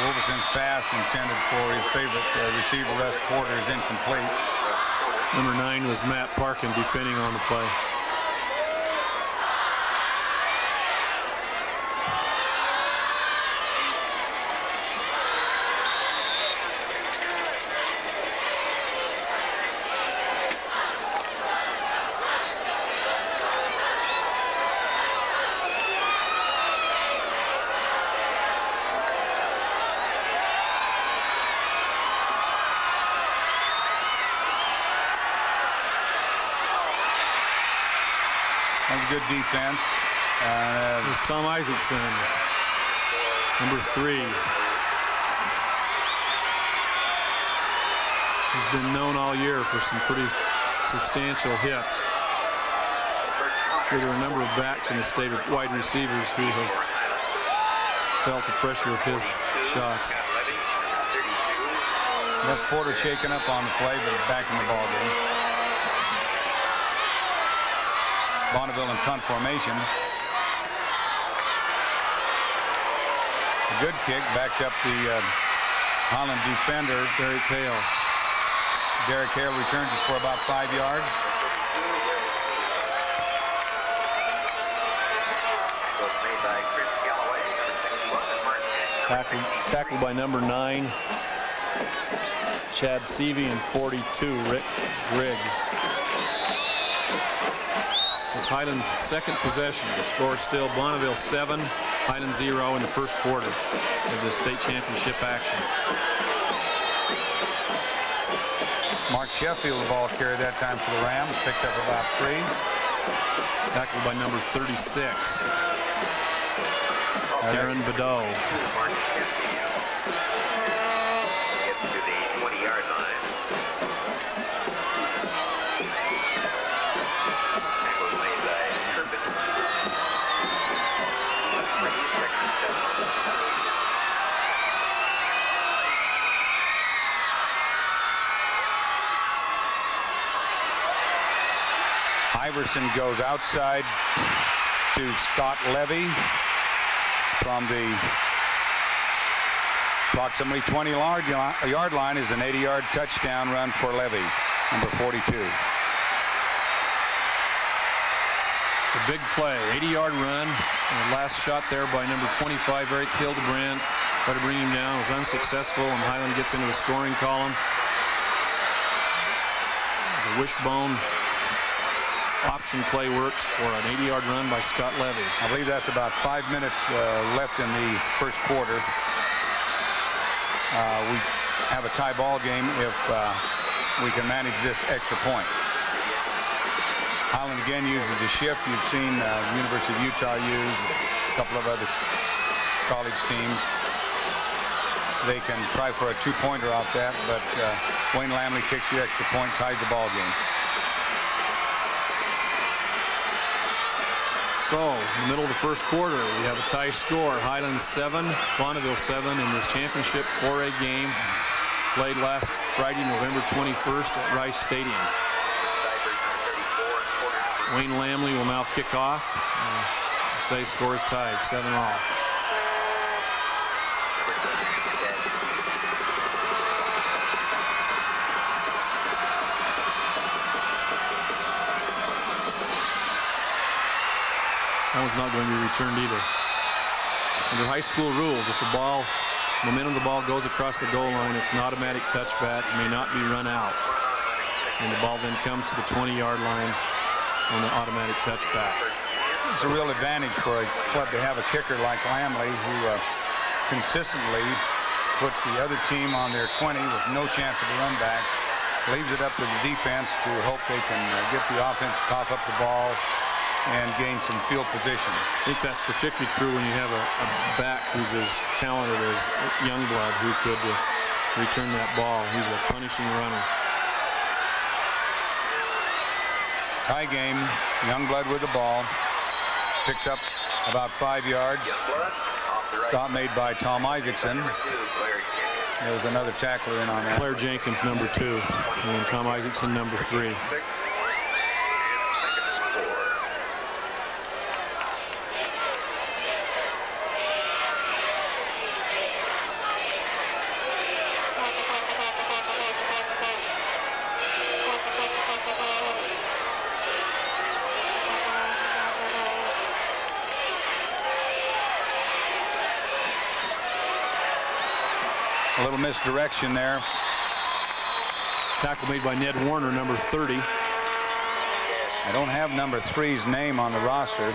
Wolverton's pass intended for his favorite receiver, Russ Porter, is incomplete. Number 9 was Matt Parkin defending on the play. Good defense. It was Tom Isaacson, number 3. He's been known all year for some pretty substantial hits. I'm sure there are a number of backs in the state of wide receivers who have felt the pressure of his shots. Russ Porter shaken up on the play, but he's back in the ball game. Bonneville in punt formation. A good kick backed up the Highland defender, Derek Hale. Derek Hale returns it for about 5 yards. Tackled by number 9, Chad Seavey, and 42, Rick Griggs. It's Highland's second possession. The score is still Bonneville 7, Highland 0 in the first quarter of the state championship action. Mark Sheffield, the ball carrier that time for the Rams, picked up about 3. Tackled by number 36, Darren Bedeau. Iverson goes outside to Scott Levy from the approximately 20-yard line. Is an 80-yard touchdown run for Levy, number 42. The big play, 80-yard run. And the last shot there by number 25, Eric Hildebrand. Tried to bring him down, was unsuccessful, and Highland gets into the scoring column. The wishbone option play works for an 80-yard run by Scott Levy. I believe that's about 5 minutes left in the first quarter. We have a tie ball game if we can manage this extra point. Highland again uses the shift. You've seen University of Utah use, a couple of other college teams. They can try for a 2-pointer off that, but Wayne Lamley kicks the extra point, ties the ball game. So, in the middle of the first quarter, we have a tie score. Highland 7, Bonneville 7 in this championship 4A game played last Friday, November 21st at Rice Stadium. Wayne Lamley will now kick off. Say score is tied, 7-all. That one's not going to be returned either. Under high school rules, if the momentum of the ball goes across the goal line, it's an automatic touchback, may not be run out. And the ball then comes to the 20-yard line on the automatic touchback. It's a real advantage for a club to have a kicker like Lamley, who consistently puts the other team on their 20 with no chance of a run back, leaves it up to the defense to hope they can get the offense, cough up the ball, and gain some field position. I think that's particularly true when you have a back who's as talented as Youngblood, who could return that ball. He's a punishing runner. Tie game, Youngblood with the ball, picks up about 5 yards. Stop made by Tom Isaacson. There was another tackler in on that. Blair Jenkins, number 2, and Tom Isaacson, number 3. A little misdirection there. Tackle made by Ned Warner, number 30. I don't have number 3's name on the roster.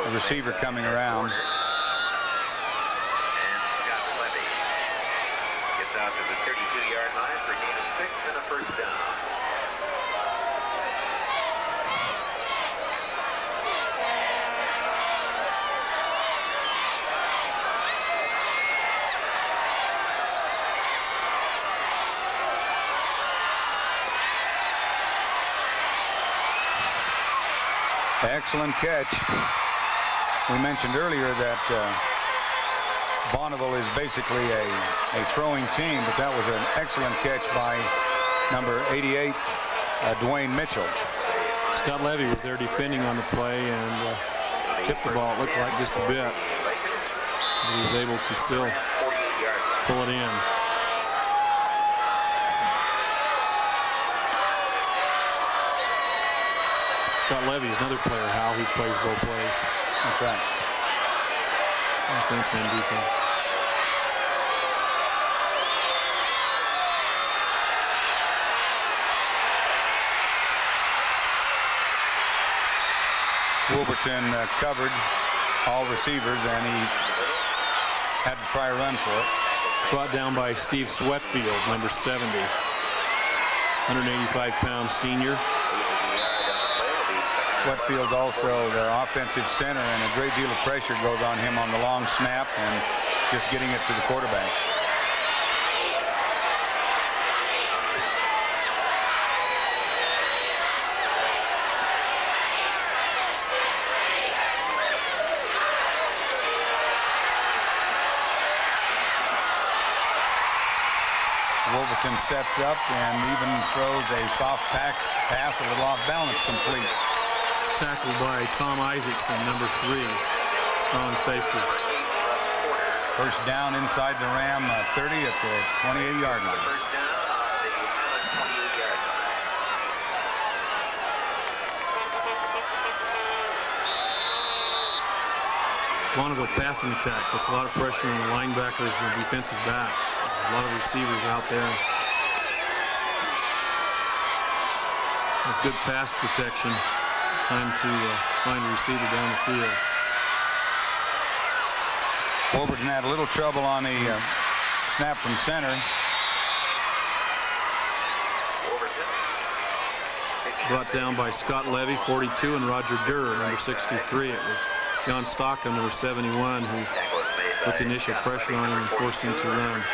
The receiver coming around. Out to the 32-yard line for a gain of 6 and a first down. Excellent catch. We mentioned earlier that Bonneville is basically a throwing team, but that was an excellent catch by number 88, Dwayne Mitchell. Scott Levy was there defending on the play and tipped the ball. It looked like just a bit. But he was able to still pull it in. Scott Levy is another player, Hal, who plays both ways. That's right. Offense and defense. Wolverton covered all receivers, and he had to try a run for it. Brought down by Steve Sweatfield, number 70. 185-pound senior. Sweatfield's also their offensive center, and a great deal of pressure goes on him on the long snap and just getting it to the quarterback. Wolverton sets up and even throws a soft pass, a little off balance, complete. Tackled by Tom Isaacson, number 3, strong safety. First down inside the Ram 30 at the 28-yard line. Bonneville passing attack puts a lot of pressure on the linebackers and the defensive backs. There's a lot of receivers out there. That's good pass protection. Time to find a receiver down the field. Wolverton had a little trouble on the snap from center. Brought down by Scott Levy, 42, and Roger Durr, number 63. It was John Stockham, number 71, who put the initial pressure on him and forced him to run.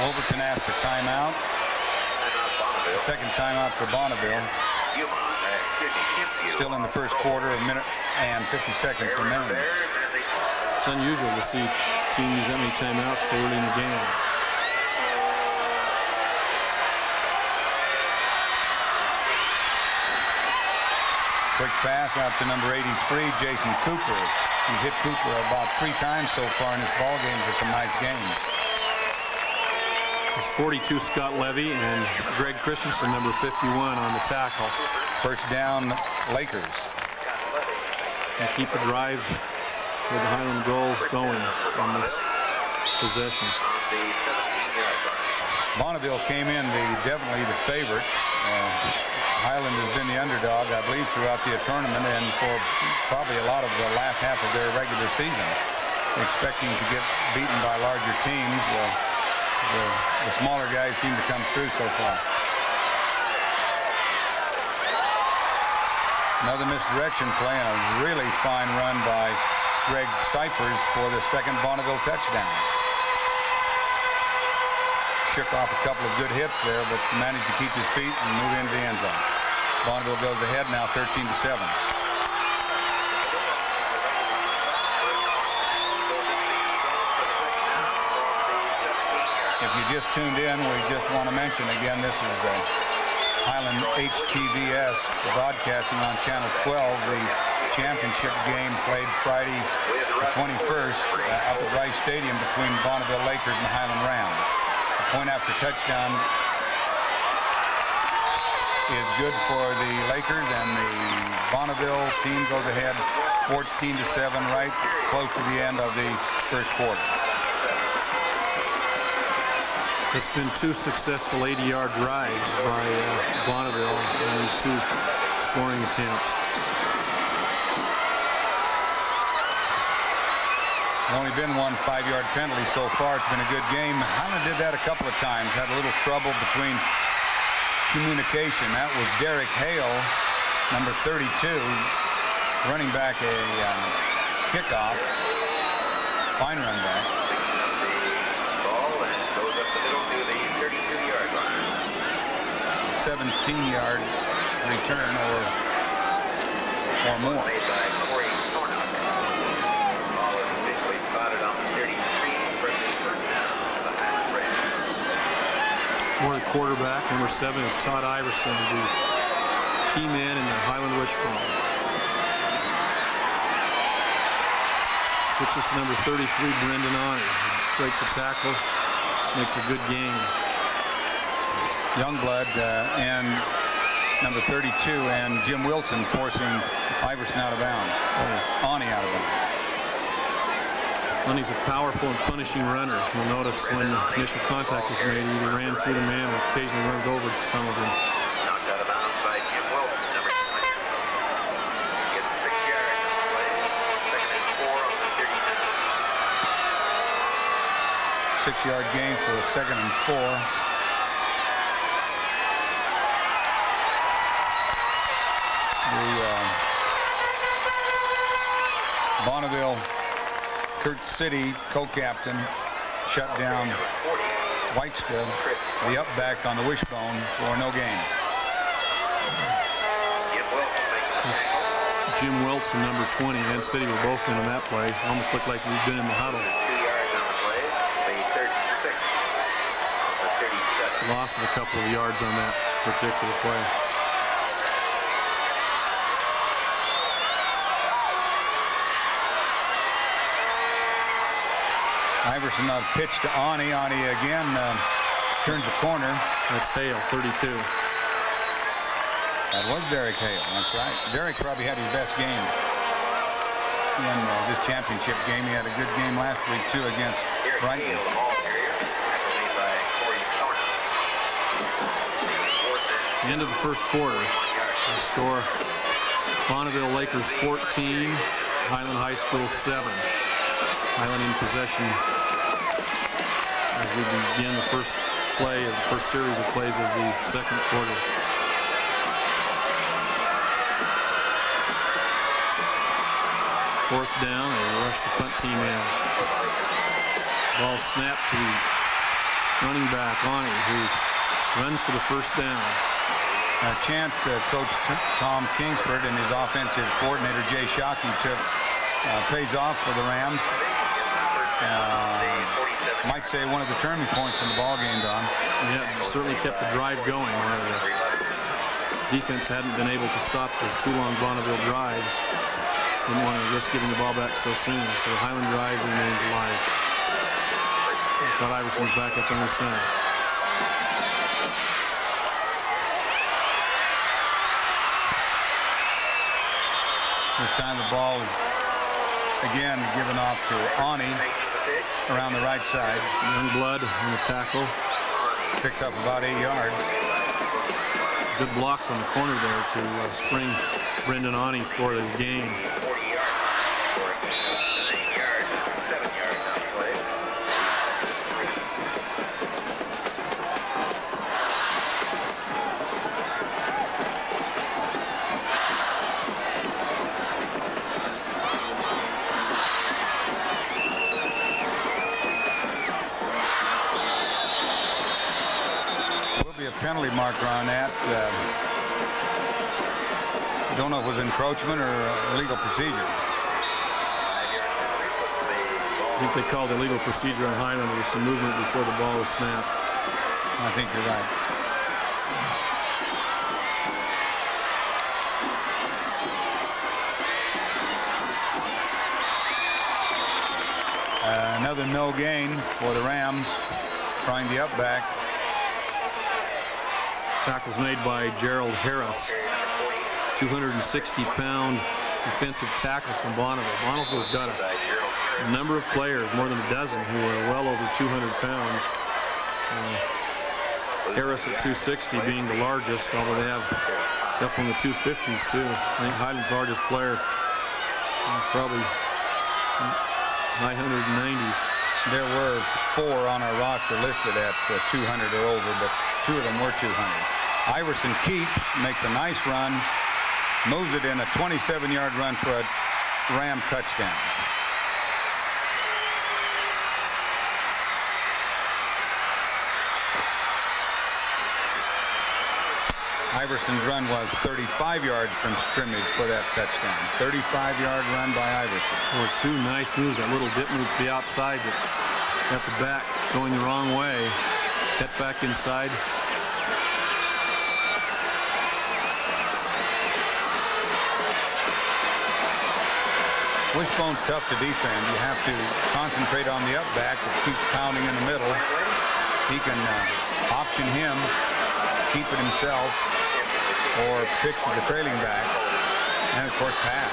Wolverton asked for timeout. It's the second timeout for Bonneville. Still in the first quarter, a minute and 50 seconds remaining. It's unusual to see teams use that many timeouts so early in the game. Quick pass out to number 83, Jason Cooper. He's hit Cooper about 3 times so far in this ball game for some nice games. It's 42, Scott Levy, and Greg Christensen, number 51, on the tackle. First down, Lakers. And keep the drive with the Highland goal going on this possession. Bonneville came in definitely the favorites. Highland has been the underdog, I believe, throughout the tournament and for probably a lot of the last half of their regular season. Expecting to get beaten by larger teams. The smaller guys seem to come through so far. Another misdirection play and a really fine run by Greg Cypers for the second Bonneville touchdown. Shook off a couple of good hits there, but managed to keep his feet and move into the end zone. Bonneville goes ahead now 13-7. If you just tuned in, we just want to mention again, this is Highland HTVS broadcasting on Channel 12. The championship game played Friday the 21st up at Rice Stadium between Bonneville Lakers and Highland Rams. A point after touchdown is good for the Lakers, and the Bonneville team goes ahead 14-7 right close to the end of the first quarter. It's been 2 successful 80-yard drives by Bonneville on these 2 scoring attempts. There's only been 1 5-yard penalty so far. It's been a good game. Highland did that a couple of times, had a little trouble between communication. That was Derek Hale, number 32, running back a kickoff. Fine run back. 17-yard return or more. Made by Corey Tornock. Ball is officially spotted on the 33 for the first down of the Highland Rams. For the quarterback, number 7 is Todd Iverson, the key man in the Highland Wishbone. Pitches to number 33, Brendan Ani. Breaks a tackle, makes a good gain. Youngblood and number 32 and Jim Wilson forcing Iverson out of bounds. Ani out of bounds. Ani's a powerful and punishing runner. You'll notice when the initial contact is made, he either ran through the man or occasionally runs over some of them. Knocked out of bounds by Jim Wilson, number 20. Gets 6 yards on the play. 2nd and 4 on the 39. 6-yard gain, so it's 2nd and 4. Bonneville, Kurt City, co-captain, shut down Whitested, the up back on the wishbone for no gain. Jim Wilson, number 20, and City were both in on that play. Almost looked like we'd been in the huddle. 2 yards on the play. The 36 on the 37. Loss of a couple of yards on that particular play. Iverson on pitch to Ani. Ani again turns the corner. That's Hale, 32. That was Derek Hale. That's right. Derek probably had his best game in this championship game. He had a good game last week too against Brighton. It's the end of the first quarter. The score: Bonneville Lakers 14, Highland High School 7. Highland in possession as we begin the first play of the first series of plays of the second quarter. Fourth down, they rush the punt team in. Ball snapped to the running back, Ani, who runs for the first down. A chance Coach Tom Kingsford and his offensive coordinator Jay Shockey took pays off for the Rams. Might say one of the turning points in the ball game, Don. Yeah, certainly kept the drive going where the defense hadn't been able to stop those 2 long Bonneville drives. Didn't want to risk giving the ball back so soon, so the Highland drive remains alive. Todd Iverson's back up in the center. This time the ball is again given off to Ani around the right side. Youngblood on the tackle. Picks up about 8 yards. Good blocks on the corner there to spring Brendan Ani for his gain. 40 yards for a gain of 9 yards, 7 yards on the play. Penalty marker on that. Don't know if it was encroachment or illegal procedure. I think they called illegal procedure on Highland. There was some movement before the ball was snapped. I think you're right. the no gain for the Rams, trying the up back. Tackles made by Gerald Harris, 260-pound defensive tackle from Bonneville. Bonneville's got a number of players, more than a dozen, who are well over 200 pounds. Harris at 260 being the largest, although they have a couple in the 250s too. I think Highland's largest player is probably high 190s. There were 4 on our roster listed at 200 or over, but 2 of them were 200. Iverson keeps, makes a nice run, moves it in a 27-yard run for a Ram touchdown. Iverson's run was 35 yards from scrimmage for that touchdown. 35-yard run by Iverson. Or 2 nice moves. That little dip move to the outside that got the back going the wrong way. Cut back inside. Wishbone's tough to defend. You have to concentrate on the up back that keeps pounding in the middle. He can option him, keep it himself, or pitch to the trailing back, and of course pass.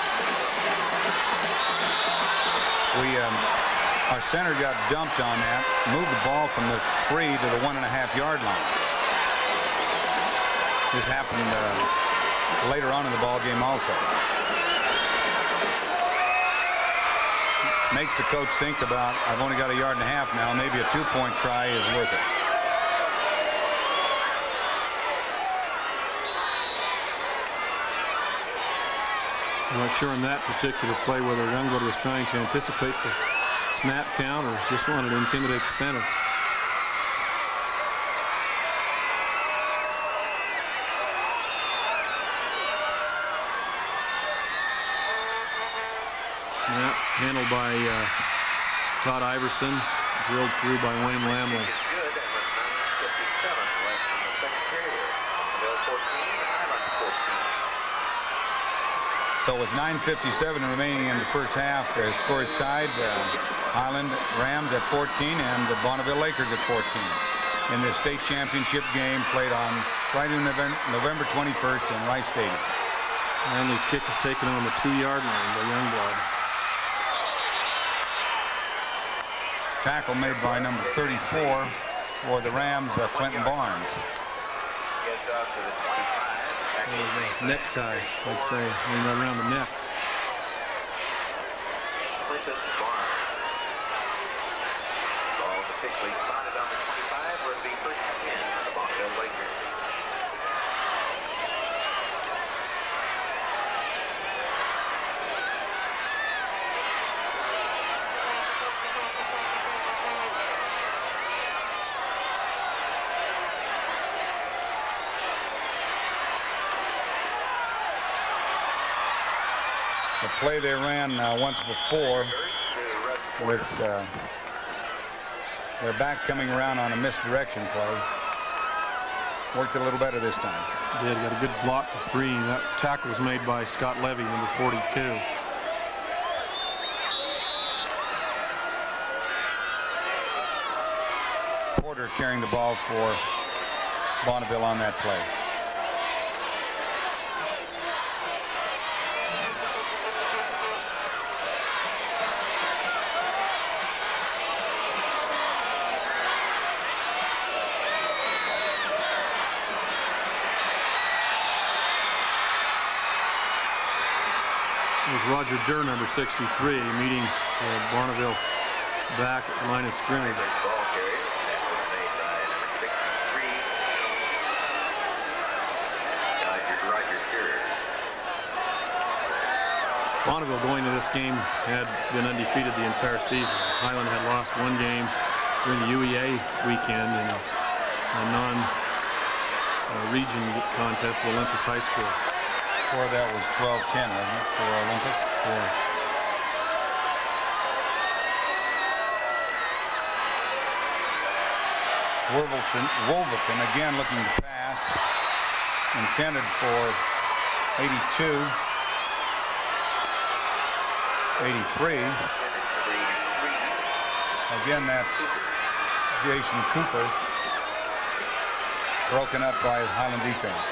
Our center got dumped on that, moved the ball from the 3 to the 1.5-yard line. This happened later on in the ball game also. Makes the coach think about, I've only got 1.5 yards now, maybe a 2-point try is worth it. I'm not sure on that particular play whether Youngblood was trying to anticipate the snap count or just wanted to intimidate the center. Snap handled by Todd Iverson, drilled through by Wayne Lamley. So with 9:57 remaining in the first half, the score is tied. Highland Rams at 14 and the Bonneville Lakers at 14 in the state championship game played on Friday, November 21st in Rice Stadium. Lamley's kick is taken on the 2-yard line by Youngblood. Tackle made by number 34 for the Rams, Clinton Barnes. It was a necktie, I'd say, aimed around the neck. Clinton Barnes. Ball officially spotted on the 25, where it'll be first and 10 on the Bonneville Lakers. The play they ran once before with their back coming around on a misdirection play worked a little better this time. Did, got a good block to free. That tackle was made by Scott Levy, number 42. Porter carrying the ball for Bonneville on that play. It was Roger Durr, number 63, meeting Bonneville back at the line of scrimmage. Ball carrier. That was made by number 63, Roger Durr. Bonneville going to this game had been undefeated the entire season. Highland had lost 1 game during the UEA weekend in a non-region contest with Olympus High School. Score that was 12-10, wasn't it, for Olympus? Yes. Wolverton again looking to pass, intended for 82, 83. Again, that's Jason Cooper, broken up by Highland defense.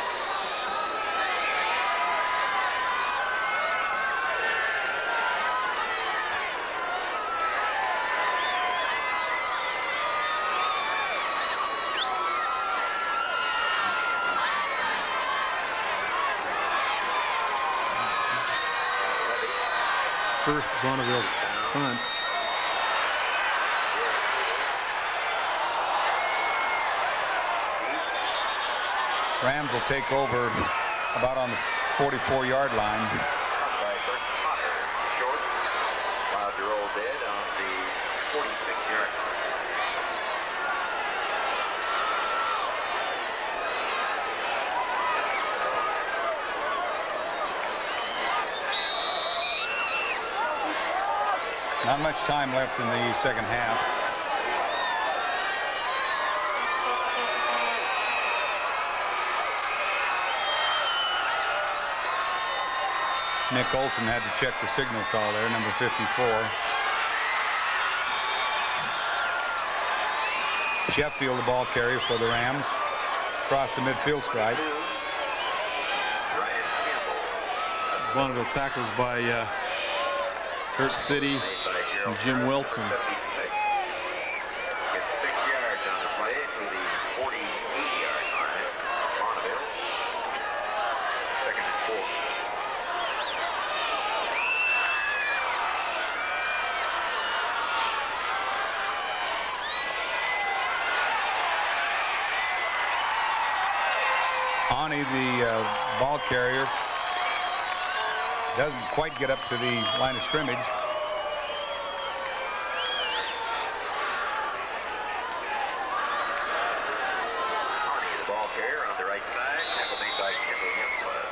First Bonneville punt. Rams will take over about on the 44-yard line. By Bert Potter, short, allowed to roll dead on the 46-yard line. Not much time left in the second half. Nick Olson had to check the signal call there, number 54. Sheffield, the ball carrier for the Rams. Across the midfield stripe. Bonneville tackles by Kurt City and Jim Wilson. Gets 6 yards on the play to the 48-yard line. Bonneville. Second and 4. Ani, the ball carrier, doesn't quite get up to the line of scrimmage. Ani, the ball carrier on the right side. Tackle made by Kendall Youngblood.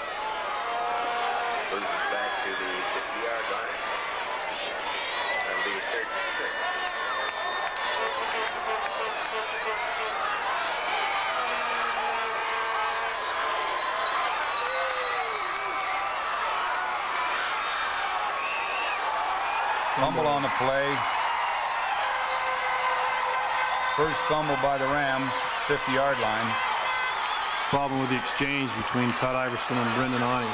Loses back to the 50-yard line. That'll be 36. Fumble on the play. First fumble by the Rams, 50-yard line. Problem with the exchange between Todd Iverson and Brendan Ani.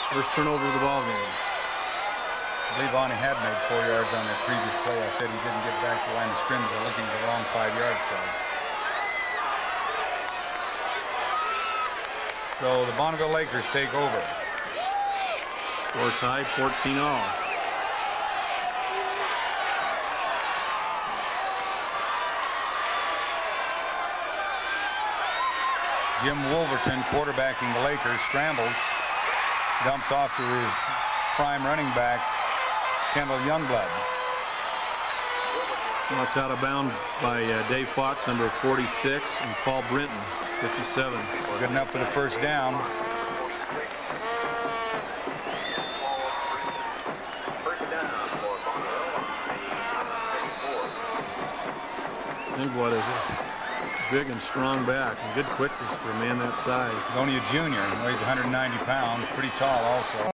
First turnover of the ball game. I believe Ani had made 4 yards on that previous play. I said he didn't get back to the line of scrimmage. They're looking at the wrong 5-yard flag. So the Bonneville Lakers take over. Score tied 14-all. Jim Wolverton, quarterbacking the Lakers, scrambles, dumps off to his prime running back, Kendall Youngblood. Knocked out of bounds by Dave Fox, number 46, and Paul Brinton, 57. Good enough for the first down. Youngblood is a big and strong back and good quickness for a man that size. He's only a junior and weighs 190 pounds, pretty tall also.